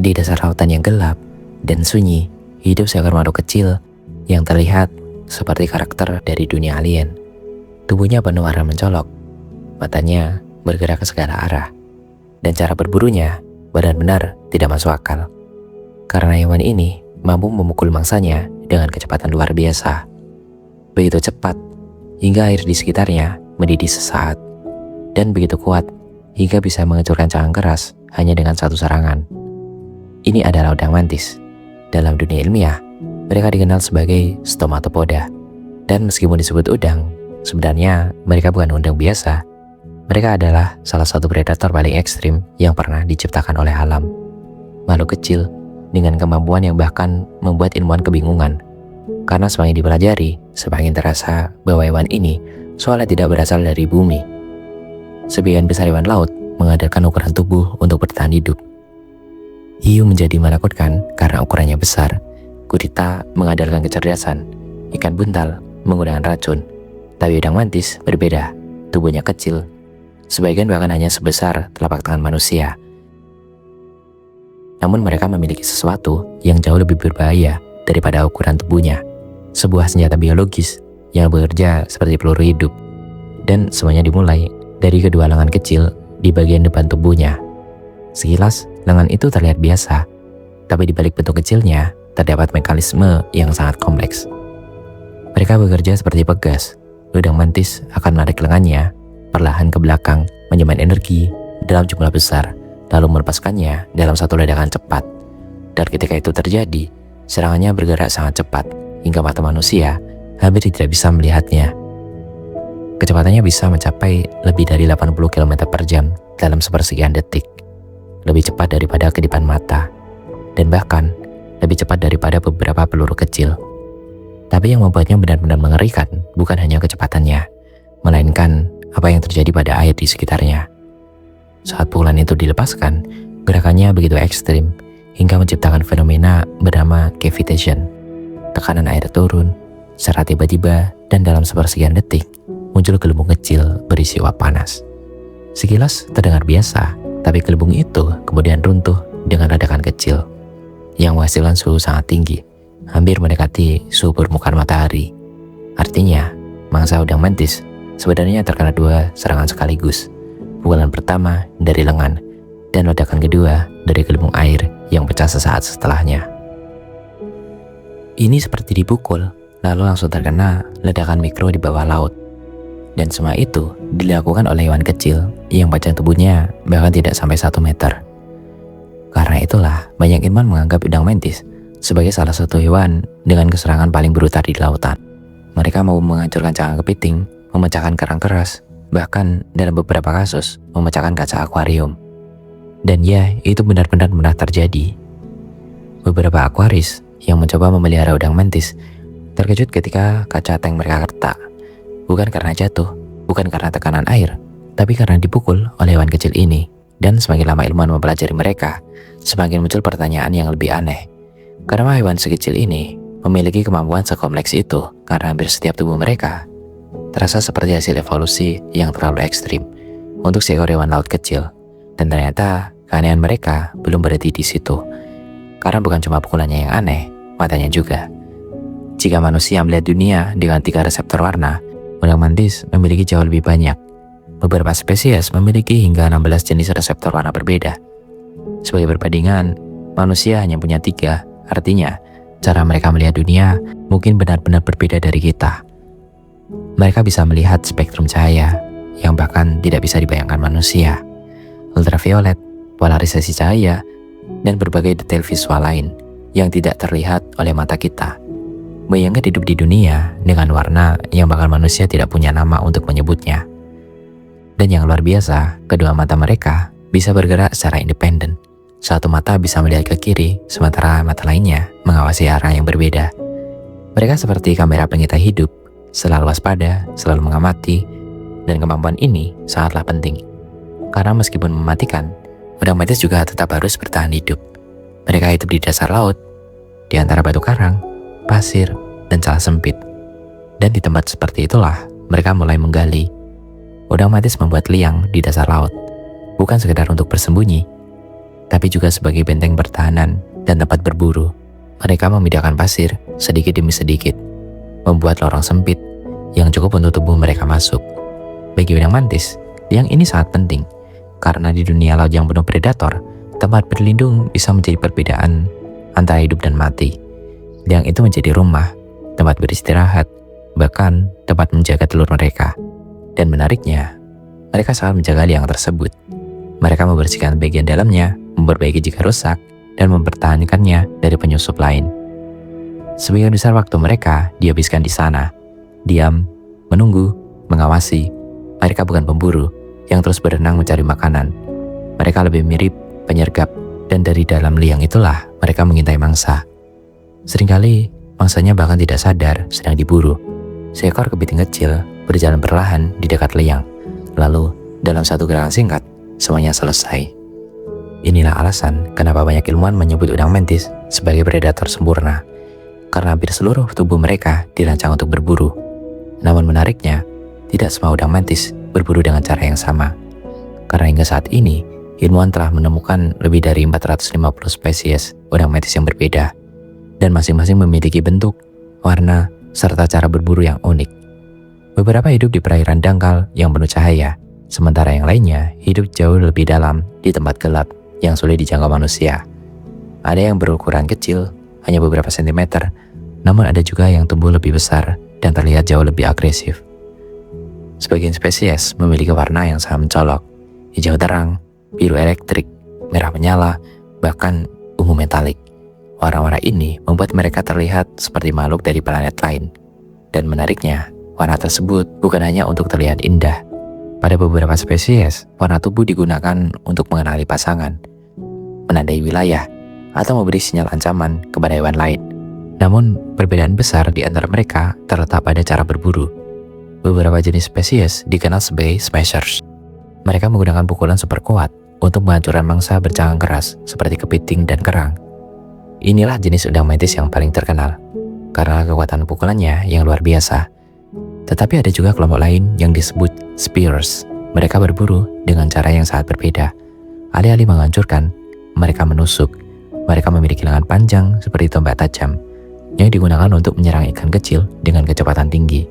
Di dasar lautan yang gelap dan sunyi, hidup seekor makhluk kecil yang terlihat seperti karakter dari dunia alien. Tubuhnya penuh warna mencolok, matanya bergerak ke segala arah, dan cara berburunya benar-benar tidak masuk akal. Karena hewan ini mampu memukul mangsanya dengan kecepatan luar biasa. Begitu cepat, hingga air di sekitarnya mendidih sesaat, dan begitu kuat hingga bisa menghancurkan cangkang keras hanya dengan satu serangan. Ini adalah udang mantis. Dalam dunia ilmiah, mereka dikenal sebagai stomatopoda. Dan meskipun disebut udang, sebenarnya mereka bukan udang biasa. Mereka adalah salah satu predator paling ekstrim yang pernah diciptakan oleh alam. Makhluk kecil dengan kemampuan yang bahkan membuat ilmuwan kebingungan. Karena semakin dipelajari, semakin terasa bahwa hewan ini seolah tidak berasal dari bumi. Sebagian besar hewan laut mengandalkan ukuran tubuh untuk bertahan hidup. Hiu menjadi menakutkan karena ukurannya besar. Gurita mengandalkan kecerdasan. Ikan buntal menggunakan racun. Tapi udang mantis berbeda. Tubuhnya kecil. Sebagian bahkan hanya sebesar telapak tangan manusia. Namun mereka memiliki sesuatu yang jauh lebih berbahaya daripada ukuran tubuhnya. Sebuah senjata biologis yang bekerja seperti peluru hidup. Dan semuanya dimulai dari kedua lengan kecil di bagian depan tubuhnya. Sekilas, lengan itu terlihat biasa, tapi di balik bentuk kecilnya terdapat mekanisme yang sangat kompleks. Mereka bekerja seperti pegas. Udang mantis akan menarik lengannya perlahan ke belakang, menyimpan energi dalam jumlah besar, lalu melepaskannya dalam satu ledakan cepat. Dan ketika itu terjadi, serangannya bergerak sangat cepat, hingga mata manusia hampir tidak bisa melihatnya. Kecepatannya bisa mencapai lebih dari 80 km per jam dalam sepersekian detik. Lebih cepat daripada kedipan mata, dan bahkan lebih cepat daripada beberapa peluru kecil. Tapi yang membuatnya benar-benar mengerikan bukan hanya kecepatannya, melainkan apa yang terjadi pada air di sekitarnya. Saat pukulan itu dilepaskan, gerakannya begitu ekstrim hingga menciptakan fenomena bernama cavitation. Tekanan air turun secara tiba-tiba, dan dalam sepersekian detik muncul gelembung kecil berisi uap panas. Sekilas terdengar biasa, tapi gelembung itu kemudian runtuh dengan ledakan kecil yang menghasilkan suhu sangat tinggi, hampir mendekati suhu permukaan matahari. Artinya, mangsa udang mantis sebenarnya terkena dua serangan sekaligus. Pukulan pertama dari lengan, dan ledakan kedua dari gelembung air yang pecah sesaat setelahnya. Ini seperti dipukul, lalu langsung terkena ledakan mikro di bawah laut. Dan semua itu dilakukan oleh hewan kecil yang panjang tubuhnya bahkan tidak sampai 1 meter. Karena itulah banyak ilmuwan menganggap udang mantis sebagai salah satu hewan dengan keserangan paling brutal di lautan. Mereka mau menghancurkan cangkang kepiting, memecahkan kerang keras, bahkan dalam beberapa kasus memecahkan kaca akuarium. Dan ya, itu benar-benar pernah terjadi. Beberapa akuaris yang mencoba memelihara udang mantis terkejut ketika kaca tank mereka retak. Bukan karena jatuh, bukan karena tekanan air, tapi karena dipukul oleh hewan kecil ini. Dan semakin lama ilmuwan mempelajari mereka, semakin muncul pertanyaan yang lebih aneh. Karena hewan sekecil ini memiliki kemampuan sekompleks itu, karena hampir setiap tubuh mereka terasa seperti hasil evolusi yang terlalu ekstrim untuk seekor hewan laut kecil. Dan ternyata keanehan mereka belum berhenti di situ. Karena bukan cuma pukulannya yang aneh, matanya juga. Jika manusia melihat dunia dengan 3 reseptor warna, udang mantis memiliki jauh lebih banyak. Beberapa spesies memiliki hingga 16 jenis reseptor warna berbeda. Sebagai perbandingan, manusia hanya punya 3, artinya cara mereka melihat dunia mungkin benar-benar berbeda dari kita. Mereka bisa melihat spektrum cahaya yang bahkan tidak bisa dibayangkan manusia, ultraviolet, polarisasi cahaya, dan berbagai detail visual lain yang tidak terlihat oleh mata kita. Bayangkan hidup di dunia dengan warna yang bahkan manusia tidak punya nama untuk menyebutnya. Dan yang luar biasa, kedua mata mereka bisa bergerak secara independen. Satu mata bisa melihat ke kiri, sementara mata lainnya mengawasi arah yang berbeda. Mereka seperti kamera pengintai hidup, selalu waspada, selalu mengamati, dan kemampuan ini sangatlah penting. Karena meskipun mematikan, udang mantis juga tetap harus bertahan hidup. Mereka hidup di dasar laut, di antara batu karang, pasir, dan celah sempit. Dan di tempat seperti itulah mereka mulai menggali. Udang mantis membuat liang di dasar laut, bukan sekedar untuk bersembunyi, tapi juga sebagai benteng pertahanan dan tempat berburu. Mereka memindahkan pasir sedikit demi sedikit, membuat lorong sempit yang cukup untuk tubuh mereka masuk. Bagi udang mantis, liang ini sangat penting, karena di dunia laut yang penuh predator, tempat berlindung bisa menjadi perbedaan antara hidup dan mati. Liang itu menjadi rumah, tempat beristirahat, bahkan tempat menjaga telur mereka. Dan menariknya, mereka sangat menjaga liang tersebut. Mereka membersihkan bagian dalamnya, memperbaiki jika rusak, dan mempertahankannya dari penyusup lain. Sebagian besar waktu mereka dihabiskan di sana, diam, menunggu, mengawasi. Mereka bukan pemburu yang terus berenang mencari makanan. Mereka lebih mirip penyergap, dan dari dalam liang itulah mereka mengintai mangsa. Seringkali mangsanya bahkan tidak sadar sedang diburu. Seekor kepiting kecil berjalan perlahan di dekat liang. Lalu dalam satu gerakan singkat, semuanya selesai. Inilah alasan kenapa banyak ilmuwan menyebut udang mantis sebagai predator sempurna, karena hampir seluruh tubuh mereka dirancang untuk berburu. Namun menariknya, tidak semua udang mantis berburu dengan cara yang sama. Karena hingga saat ini, ilmuwan telah menemukan lebih dari 450 spesies udang mantis yang berbeda, dan masing-masing memiliki bentuk, warna, serta cara berburu yang unik. Beberapa hidup di perairan dangkal yang penuh cahaya, sementara yang lainnya hidup jauh lebih dalam di tempat gelap yang sulit dijangkau manusia. Ada yang berukuran kecil, hanya beberapa sentimeter, namun ada juga yang tumbuh lebih besar dan terlihat jauh lebih agresif. Sebagian spesies memiliki warna yang sangat mencolok, hijau terang, biru elektrik, merah menyala, bahkan ungu metalik. Warna-warna ini membuat mereka terlihat seperti makhluk dari planet lain. Dan menariknya, warna tersebut bukan hanya untuk terlihat indah. Pada beberapa spesies, warna tubuh digunakan untuk mengenali pasangan, menandai wilayah, atau memberi sinyal ancaman kepada hewan lain. Namun, perbedaan besar di antara mereka terletak pada cara berburu. Beberapa jenis spesies dikenal sebagai smashers. Mereka menggunakan pukulan super kuat untuk menghancurkan mangsa bercangkang keras seperti kepiting dan kerang. Inilah jenis udang mantis yang paling terkenal, karena kekuatan pukulannya yang luar biasa. Tetapi ada juga kelompok lain yang disebut spearers. Mereka berburu dengan cara yang sangat berbeda. Alih-alih menghancurkan, mereka menusuk. Mereka memiliki lengan panjang seperti tombak tajam, yang digunakan untuk menyerang ikan kecil dengan kecepatan tinggi.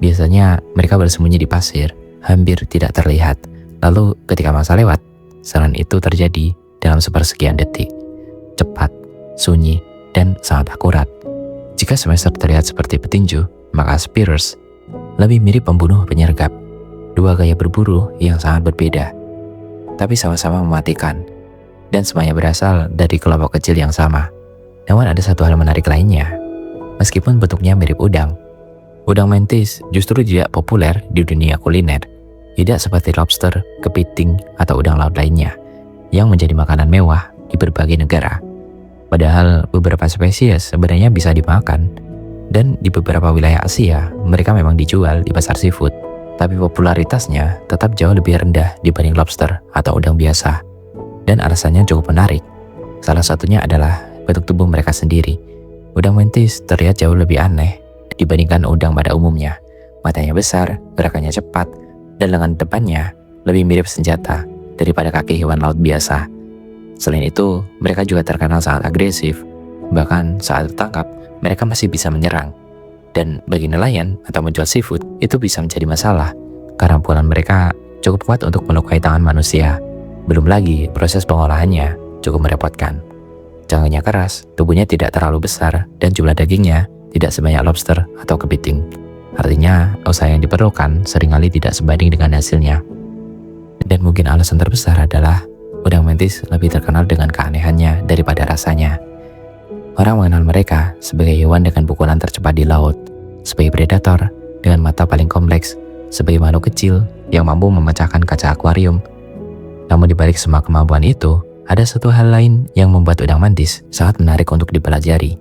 Biasanya mereka bersembunyi di pasir, hampir tidak terlihat. Lalu ketika mangsa lewat, serangan itu terjadi dalam sepersekian detik. Cepat, sunyi, dan sangat akurat. Jika smasher terlihat seperti petinju, maka spearers lebih mirip pembunuh penyergap. Dua gaya berburu yang sangat berbeda, tapi sama-sama mematikan, dan semuanya berasal dari kelompok kecil yang sama. Namun ada satu hal menarik lainnya. Meskipun bentuknya mirip udang, udang mantis justru tidak populer di dunia kuliner. Tidak seperti lobster, kepiting, atau udang laut lainnya yang menjadi makanan mewah di berbagai negara. Padahal beberapa spesies sebenarnya bisa dimakan, dan di beberapa wilayah Asia mereka memang dijual di pasar seafood. Tapi popularitasnya tetap jauh lebih rendah dibanding lobster atau udang biasa. Dan alasannya cukup menarik. Salah satunya adalah bentuk tubuh mereka sendiri. Udang mantis terlihat jauh lebih aneh dibandingkan udang pada umumnya. Matanya besar, gerakannya cepat, dan lengan depannya lebih mirip senjata daripada kaki hewan laut biasa. Selain itu, mereka juga terkenal sangat agresif. Bahkan saat tertangkap, mereka masih bisa menyerang. Dan bagi nelayan atau menjual seafood, itu bisa menjadi masalah karena pukulan mereka cukup kuat untuk melukai tangan manusia. Belum lagi proses pengolahannya cukup merepotkan. Cangkangnya keras, tubuhnya tidak terlalu besar, dan jumlah dagingnya tidak sebanyak lobster atau kepiting. Artinya, usaha yang diperlukan seringkali tidak sebanding dengan hasilnya. Dan mungkin alasan terbesar adalah udang mantis lebih terkenal dengan keanehannya daripada rasanya. Orang mengenal mereka sebagai hewan dengan pukulan tercepat di laut, sebagai predator dengan mata paling kompleks, sebagai makhluk kecil yang mampu memecahkan kaca akuarium. Namun di balik semua kemampuan itu, ada satu hal lain yang membuat udang mantis sangat menarik untuk dipelajari.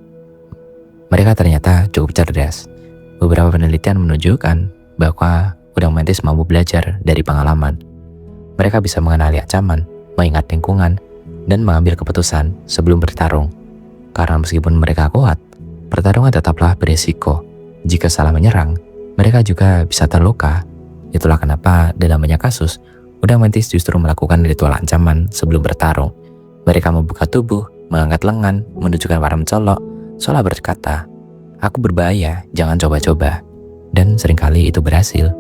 Mereka ternyata cukup cerdas. Beberapa penelitian menunjukkan bahwa udang mantis mampu belajar dari pengalaman. Mereka bisa mengenali ancaman, mengingat lingkungan, dan mengambil keputusan sebelum bertarung. Karena meskipun mereka kuat, pertarungan tetaplah beresiko. Jika salah menyerang, mereka juga bisa terluka. Itulah kenapa dalam banyak kasus, udang mantis justru melakukan ritual ancaman sebelum bertarung. Mereka membuka tubuh, mengangkat lengan, menunjukkan warna mencolok, seolah berkata, "Aku berbahaya, jangan coba-coba." Dan seringkali itu berhasil.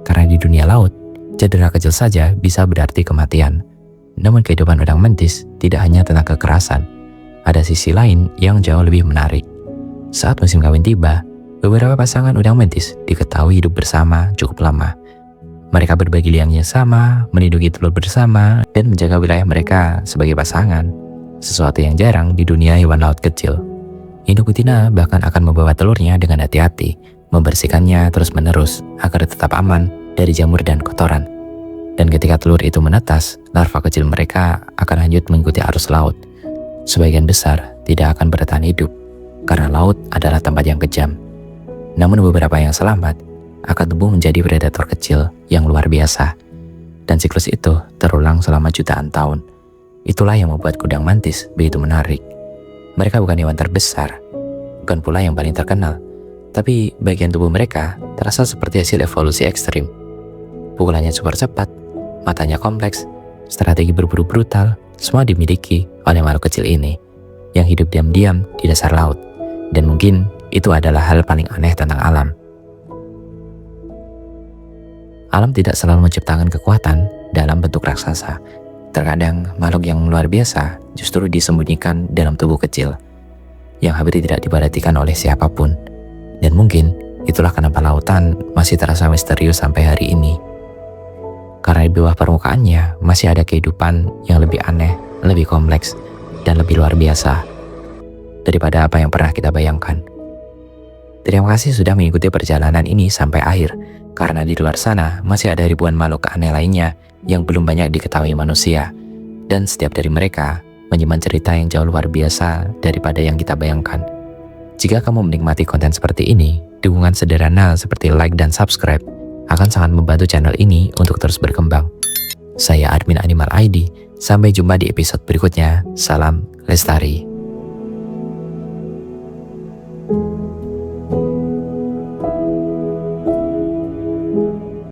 Karena di dunia laut, cedera kecil saja bisa berarti kematian. Namun kehidupan udang mantis tidak hanya tentang kekerasan. Ada sisi lain yang jauh lebih menarik. Saat musim kawin tiba, beberapa pasangan udang mantis diketahui hidup bersama cukup lama. Mereka berbagi liang yang sama, melindungi telur bersama, dan menjaga wilayah mereka sebagai pasangan. Sesuatu yang jarang di dunia hewan laut kecil. Induk betina bahkan akan membawa telurnya dengan hati-hati, membersihkannya terus-menerus agar tetap aman dari jamur dan kotoran. Dan ketika telur itu menetas, larva kecil mereka akan hanyut mengikuti arus laut. Sebagian besar tidak akan bertahan hidup, karena laut adalah tempat yang kejam. Namun beberapa yang selamat akan tumbuh menjadi predator kecil yang luar biasa. Dan siklus itu terulang selama jutaan tahun. Itulah yang membuat udang mantis begitu menarik. Mereka bukan hewan terbesar, bukan pula yang paling terkenal, tapi bagian tubuh mereka terasa seperti hasil evolusi ekstrim. Pukulannya super cepat, matanya kompleks, strategi berburu brutal, semua dimiliki oleh makhluk kecil ini yang hidup diam-diam di dasar laut. Dan mungkin itu adalah hal paling aneh tentang alam. Alam tidak selalu menciptakan kekuatan dalam bentuk raksasa. Terkadang makhluk yang luar biasa justru disembunyikan dalam tubuh kecil yang hampir tidak diperhatikan oleh siapapun. Dan mungkin itulah kenapa lautan masih terasa misterius sampai hari ini. Karena di bawah permukaannya masih ada kehidupan yang lebih aneh, lebih kompleks, dan lebih luar biasa daripada apa yang pernah kita bayangkan. Terima kasih sudah mengikuti perjalanan ini sampai akhir. Karena di luar sana masih ada ribuan makhluk aneh lainnya yang belum banyak diketahui manusia. Dan setiap dari mereka menyimpan cerita yang jauh luar biasa daripada yang kita bayangkan. Jika kamu menikmati konten seperti ini, dukungan sederhana seperti like dan subscribe akan sangat membantu channel ini untuk terus berkembang. Saya admin Animal ID, sampai jumpa di episode berikutnya. Salam Lestari.